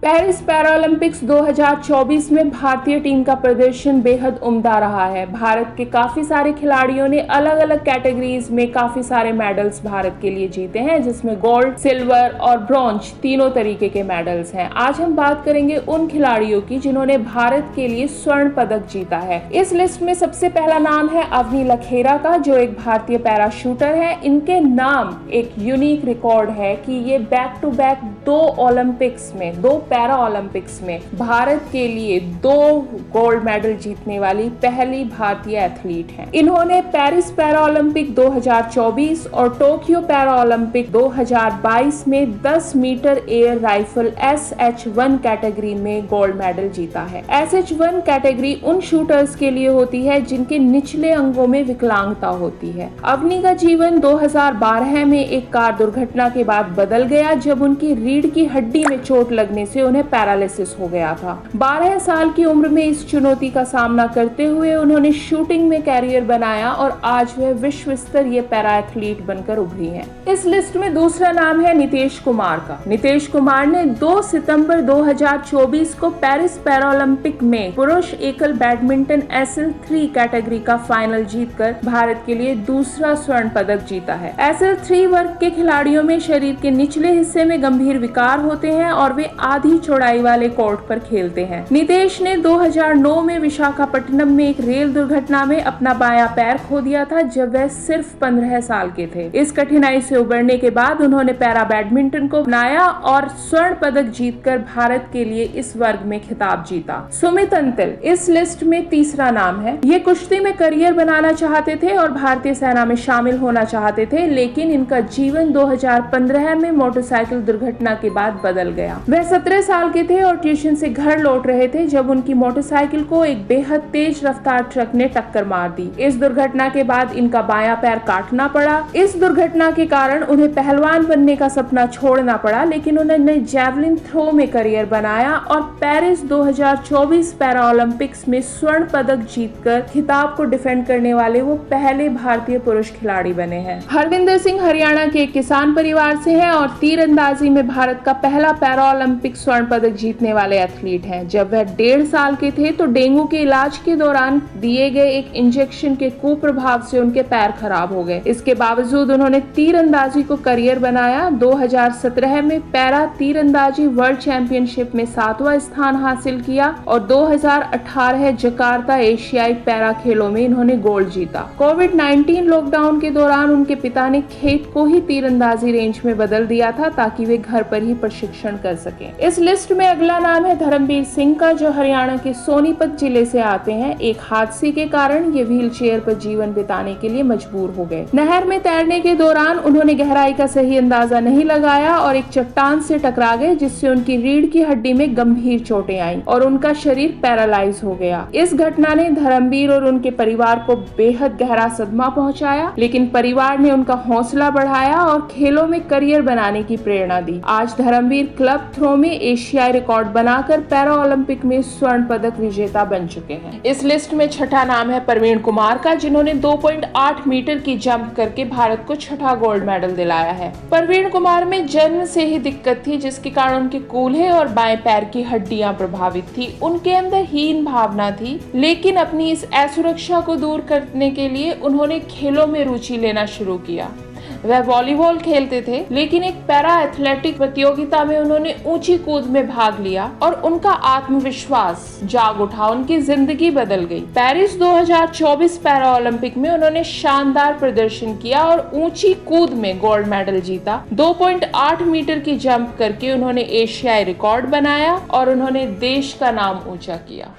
Paris Paralympics 2024 में भारतीय team का प्रदर्शन बेहद उम्दा रहा है। भारत के काफी सारे खिलाड़ियों ने अलग अलग कैटेगरीज में काफी सारे मेडल्स भारत के लिए जीते हैं, जिसमें गोल्ड, सिल्वर और ब्रॉन्ज तीनों तरीके के मेडल्स हैं। आज हम बात करेंगे उन खिलाड़ियों की जिन्होंने भारत के लिए स्वर्ण पदक जीता है। इस लिस्ट में सबसे पहला नाम है अवनी लखेरा का, जो एक भारतीय पैरा शूटर है। इनके नाम एक यूनिक रिकॉर्ड है कि ये बैक टू बैक दो पैरा ओलंपिक्स में भारत के लिए 2 गोल्ड मेडल जीतने वाली पहली भारतीय एथलीट हैं। इन्होंने पेरिस पैरा ओलंपिक 2024 और टोक्यो पैरा ओलंपिक 2022 में 10 metre air rifle SH1 category में गोल्ड मेडल जीता है। SH1 कैटेगरी उन शूटर्स के लिए होती है जिनके निचले अंगों में विकलांगता होती है। अवनी का जीवन 2012 में एक कार दुर्घटना के बाद बदल गया, जब उनकी रीढ़ की हड्डी में चोट लगने से उन्हें पैरालिसिस हो गया था। 12 साल की उम्र में इस चुनौती का सामना करते हुए उन्होंने शूटिंग में कैरियर बनाया और आज वह विश्व स्तरीय पैरा एथलीट बनकर उभरी हैं। इस लिस्ट में दूसरा नाम है नितेश कुमार का। नितेश कुमार ने 2 सितंबर 2024 को पेरिस पैरालंपिक में पुरुष एकल बैडमिंटन SL3 कैटेगरी का फाइनल जीतकर भारत के लिए दूसरा स्वर्ण पदक जीता है। SL3 वर्ग के खिलाड़ियों में शरीर के निचले हिस्से में गंभीर विकार होते हैं और वे आधी चौड़ाई वाले कोर्ट पर खेलते हैं। नितेश ने 2009 में विशाखापट्टनम में एक रेल दुर्घटना में अपना बायां पैर खो दिया था, जब वह सिर्फ 15 साल के थे। इस कठिनाई से उबरने के बाद उन्होंने पैरा बैडमिंटन को अपनाया और स्वर्ण पदक जीतकर भारत के लिए इस वर्ग में खिताब जीता। सुमित अंतिल इस लिस्ट में तीसरा नाम है। ये कुश्ती में करियर बनाना चाहते थे और भारतीय सेना में शामिल होना चाहते थे, लेकिन इनका जीवन 2015 में मोटरसाइकिल दुर्घटना के बाद बदल गया। वह 17 साल के थे और ट्यूशन से घर लौट रहे थे जब उनकी मोटरसाइकिल को एक बेहद तेज रफ्तार ट्रक ने टक्कर मार दी। इस दुर्घटना के बाद इनका बायां पैर काटना पड़ा। इस दुर्घटना के कारण उन्हें पहलवान बनने का सपना छोड़ना पड़ा, लेकिन उन्होंने जैवलिन थ्रो में करियर बनाया और पेरिस 2024 पैरा ओलंपिक्स में स्वर्ण पदक जीतकर खिताब को डिफेंड करने वाले वो पहले भारतीय पुरुष खिलाड़ी बने हैं। हरविंदर सिंह हरियाणा के एक किसान परिवार से हैं और तीरंदाजी में भारत का पहला पैरा ओलंपिक स्वर्ण पदक जीतने वाले एथलीट हैं। जब वह 1.5 साल के थे तो डेंगू के इलाज के दौरान दिए गए एक इंजेक्शन के कुप्रभाव से उनके पैर खराब हो गए। इसके बावजूद उन्होंने तीरंदाजी को करियर बनाया। 2017 में पैरा तीरंदाजी वर्ल्ड चैंपियनशिप में 7वां स्थान हासिल किया और 2018 जकार्ता एशियाई पैरा खेलों में इन्होंने गोल्ड जीता। कोविड-19 लॉकडाउन के दौरान उनके पिता ने खेत को ही तीरंदाजी रेंज में बदल दिया था ताकि वे घर पर ही प्रशिक्षण कर सकें। इस लिस्ट में अगला नाम है धर्मवीर सिंह का, जो हरियाणा के सोनीपत जिले से आते हैं। एक हादसे के कारण ये व्हील चेयर पर जीवन बिताने के लिए मजबूर हो गए। नहर में तैरने के दौरान उन्होंने गहराई का सही अंदाजा नहीं लगाया और एक चट्टान से टकरा गए, जिससे उनकी रीढ़ की हड्डी में गंभीर चोटें आईं और उनका शरीर पैरालाइज हो गया। इस घटना ने धर्मवीर और उनके परिवार को बेहद गहरा सदमा पहुंचाया, लेकिन परिवार ने उनका हौसला बढ़ाया और खेलों में करियर बनाने की प्रेरणा दी। आज धर्मवीर क्लब थ्रो में एशियाई रिकॉर्ड बनाकर पैरा ओलंपिक में स्वर्ण पदक विजेता बन चुके हैं। इस लिस्ट में छठा नाम है प्रवीण कुमार का, जिन्होंने 2.8 मीटर की जंप करके भारत को छठा गोल्ड मेडल दिलाया है। प्रवीण कुमार में जन्म से ही दिक्कत थी, जिसके कारण उनके कूल्हे और बाएं पैर की हड्डियां प्रभावित थी। उनके अंदर हीन भावना थी, लेकिन अपनी इस असुरक्षा को दूर करने के लिए उन्होंने खेलों में रुचि लेना शुरू किया। वह वॉलीबॉल खेलते थे, लेकिन एक पैरा एथलेटिक प्रतियोगिता में उन्होंने ऊंची कूद में भाग लिया और उनका आत्मविश्वास जाग उठा। उनकी जिंदगी बदल गई। पेरिस 2024 पैरा ओलंपिक में उन्होंने शानदार प्रदर्शन किया और ऊंची कूद में गोल्ड मेडल जीता। 2.8 मीटर की जंप करके उन्होंने एशियाई रिकॉर्ड बनाया और उन्होंने देश का नाम ऊंचा किया।